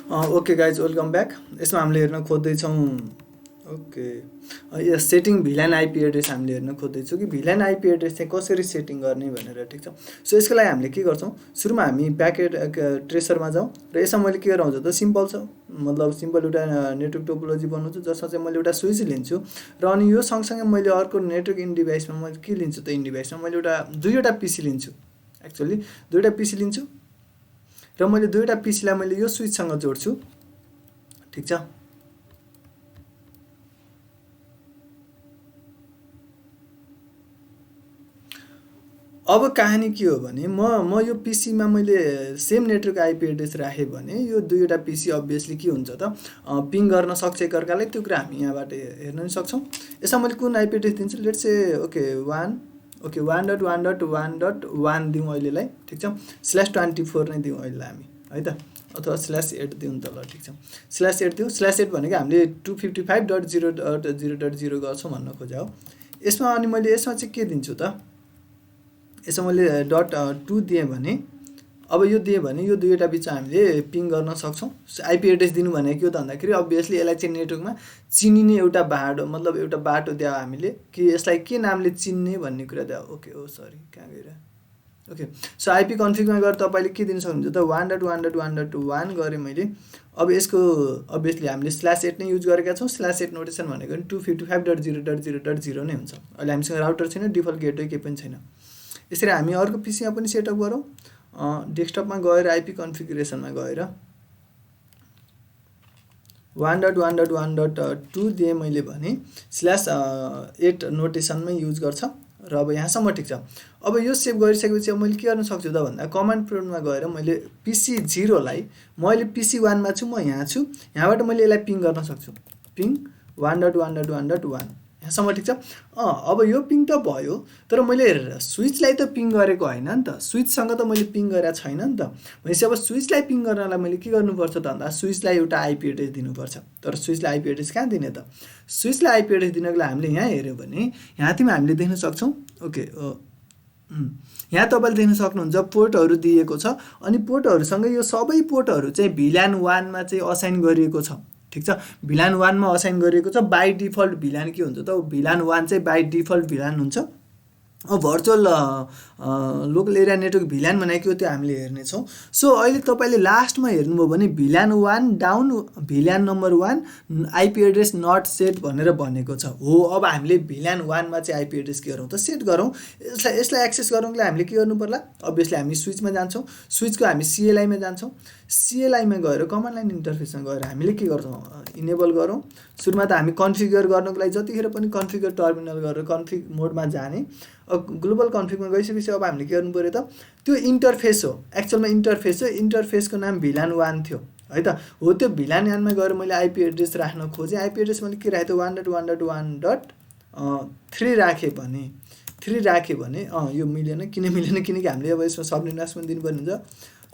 Okay guys welcome back. यसमा हामीले हेर्न खोज्दैछौँ ओके यस सेटिङ भिलान आइपी एड्रेस हामीले हेर्न खोज्दैछौँ कि भिलान आइपी एड्रेस चाहिँ कसरी सेटिङ गर्ने भनेर। ठिक छ, सो यसको लागि हामीले के गर्छौँ, सुरुमा हामी प्याकेट ट्रेसरमा जाउँ र यसमा मैले के गराउँछु त सिम्पल छ, मतलब सिम्पल एउटा नेटवर्क टोपोलोजी बनाउँछु जसमा चाहिँ मैले एउटा स्विच लिन्छु र अनि यो सँगसँगै मैले अर्को नेटवर्क इन डिभाइसमा मैले के लिन्छु त, इन डिभाइसमा मैले दुईवटा पिसी लिन्छु, एक्चुअली दुईवटा पिसी लिन्छु र मैले दुईवटा पिसीलाई मैले यो स्विचसँग जोड्छु। ठिक छ, अब कहानी के हो भने म यो पिसीमा मैले सेम नेटवर्क आइपी एड्रेस राखेँ भने यो दुईवटा पिसी अभियसली के हुन्छ त पिङ गर्न सक्छ एकअर्कालाई, त्यो कुरा हामी यहाँबाट हेर्न पनि सक्छौँ। यसमा मैले कुन आइपी एड्रेस दिन्छु, लेट्स से ओके 1.1.1.1 दिउँ अहिलेलाई। ठिक छ, /24 नै दिउँ अहिले हामी है त, अथवा /8 दिउँ त ल। ठिक छ, /8 दिउँ। /8 भनेको हामीले 255.0.0.0 गर्छौँ भन्न खोजा हो यसमा। अनि मैले यसमा चाहिँ के दिन्छु त, यसमा मैले .2 दिएँ भने अब यो दिएँ भने यो दुईवटा बिचमा हामीले पिङ गर्न सक्छौँ। आइपी एड्रेस दिनु भनेको के हो त भन्दाखेरि अभियसली यसलाई चाहिँ नेटवर्कमा चिनिने एउटा बाटो, मतलब एउटा बाटो दियो हामीले कि यसलाई के नामले चिन्ने भन्ने कुरा दियो। ओके ओ सरी कहाँ गएर ओके, सो आइपी कन्फिगमा गएर तपाईँले के दिन सक्नुहुन्छ त 1.1.1.1 गरेँ मैले। अब यसको अभियसली हामीले /8 नै युज गरेका छौँ। /8 नोटेसन भनेको 255.0.0.0 नै हुन्छ। अहिले हामीसँग राउटर छैन, डिफल्ट गेटवे केही पनि छैन। यसरी हामी अर्को पिसीमा पनि सेटअप गरौँ। डेस्कटपमा गएर आइपी कन्फिगरेसनमा गएर 1.1.1.2 दिएँ मैले भने /8 नोटेसनमै युज गर्छ र अब यहाँसम्म ठिक छ। अब यो सेभ गरिसकेपछि अब मैले के गर्न सक्छु त भन्दा कमान्ड प्रोम्प्टमा गएर मैले पिसी 0लाई मैले पिसी 1मा छु, म यहाँ छु, यहाँबाट मैले यसलाई पिङ गर्न सक्छु, पिङ 1.1.1.1 यहाँसम्म। ठिक छ, अब यो पिङ त भयो, तर मैले स्विचलाई त पिङ गरेको होइन नि त, स्विचसँग त मैले पिङ गरेको छैन नि त। भनेपछि अब स्विचलाई पिङ गर्नलाई मैले के गर्नुपर्छ त भन्दा स्विचलाई एउटा आइपी एड्रेस दिनुपर्छ। तर स्विचलाई आइपी एड्रेस कहाँ दिने त, स्विचलाई आइपी एड्रेस दिनको लागि हामीले यहाँ हेऱ्यौँ भने यहाँ तिमी हामीले देख्न सक्छौँ। ओके यहाँ तपाईँले देख्न सक्नुहुन्छ पोर्टहरू दिएको छ अनि पोर्टहरूसँग यो सबै पोर्टहरू चाहिँ भिलान 1मा चाहिँ असाइन गरिएको छ। ठिक छ, भिलान 1मा असाइन गरिएको छ। बाई डिफल्ट भिलान के हुन्छ त, भिलान 1 चाहिँ बाई डिफल्ट भिलान हुन्छ। भर्चुअल लोकल एरिया नेटवर्क भिलान भनेको त्यो हामीले हेर्नेछौँ। सो अहिले तपाईँले लास्टमा हेर्नुभयो भने VLAN 1 down VLAN number 1 IP address not set भनेर भनेको छ। हो, अब हामीले भिलान 1मा चाहिँ आइपी एड्रेस के गरौँ त, सेट गरौँ। यसलाई एक्सेस गरौँको लागि हामीले के गर्नु पर्ला, अभियसली हामी स्विचमा जान्छौँ, स्विचको हामी सिएलआईमा जान्छौँ, सिएलआईमा गएर कमान्ड लाइन इन्टरफेसमा गएर हामीले के गर्छौँ, इनेबल गरौँ। सुरुमा त हामी कन्फिगर गर्नको लागि जतिखेर पनि कन्फिगर टर्मिनल गरेर कन्फिग मोडमा जाने। ग्लोबल कन्फिगमा गइसकेपछि अब हामीले के गर्नु पऱ्यो त, त्यो इन्टरफेस हो, एक्चुअलमा इन्टरफेस हो, इन्टरफेसको नाम भिलान 1 थियो है त। हो, त्यो भिलान 1मा गएर मैले आइपी एड्रेस राख्न खोजेँ। आइपी एड्रेस मैले के राखेँ त 1.1.1.3 राखेँ भने 3 राखेँ भने यो मिलेन। किन मिलेन, किनकि हामीले अब यसमा सबनेटमास्क पनि दिनुपर्ने हुन्छ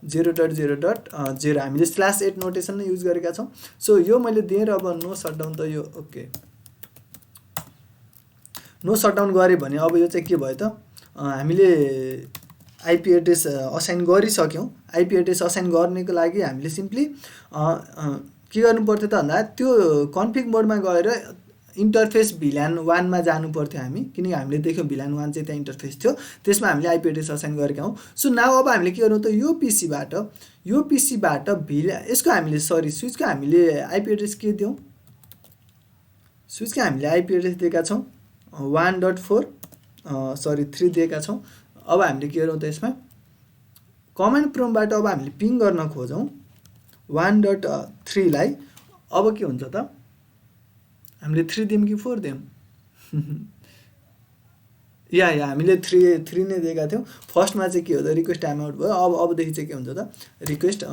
0.0.0 हामीले /8 नोटेसन नै युज गरेका छौँ। सो यो मैले दिएँ र अब नो सटडाउन त यो ओके नो सटडाउन गरेँ भने अब यो चाहिँ के भयो त, हामीले आइपी एड्रेस असाइन गरिसक्यौँ। आइपी एड्रेस असाइन गर्नेको लागि हामीले सिम्पली के गर्नु पर्थ्यो त भन्दा त्यो कन्फिग मोडमा गएर इन्टरफेस भिलान 1मा जानु पर्थ्यो हामी, किनकि हामीले देख्यौँ भिलान 1 चाहिँ त्यहाँ इन्टरफेस थियो, त्यसमा हामीले आइपी एड्रेस असाइन गरेका हौँ। सो नाउ अब हामीले के गर्नु त, यो पिसीबाट यसको हामीले स्विचको हामीले आइपी एड्रेस के दियौँ, स्विचको हामीले आइपी एड्रेस दिएका छौँ 3 दिएका छौँ। अब हामीले के गरौँ त, यसमा कमान्ड प्रोम्प्टबाट अब हामीले पिङ गर्न खोजौँ 1.3लाई। अब के हुन्छ त, हामीले 3 दियौँ कि 4 दियौँ या हामीले 3 नै दिएका थियौँ। फर्स्टमा चाहिँ के हो त, रिक्वेस्ट टाइम आउट भयो। अबदेखि चाहिँ के हुन्छ त, रिक्वेस्ट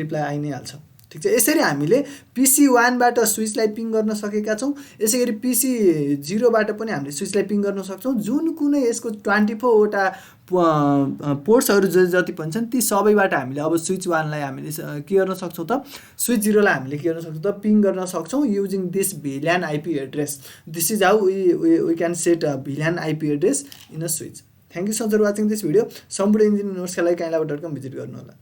रिप्लाई आइ नै हाल्छ। ठिक छ, यसरी हामीले पिसी 1बाट स्विचलाई पिङ गर्न सकेका छौँ। यसै गरी पिसी 0बाट पनि हामीले स्विचलाई पिङ गर्न सक्छौँ। जुन कुनै यसको 24वटा पोर्ट्सहरू जति पनि छन् ती सबैबाट हामीले अब स्विच 1लाई हामीले के गर्न सक्छौँ त, स्विच 0लाई हामीले के गर्न सक्छौँ त, पिङ गर्न सक्छौँ using this VLAN IP address. This is how we can set VLAN IP address in a switch. Thank you so much for watching this video. सम्पूर्ण इन्जिनियरिङ नोट्सका लागि kainlab.com भिजिट गर्नु होला।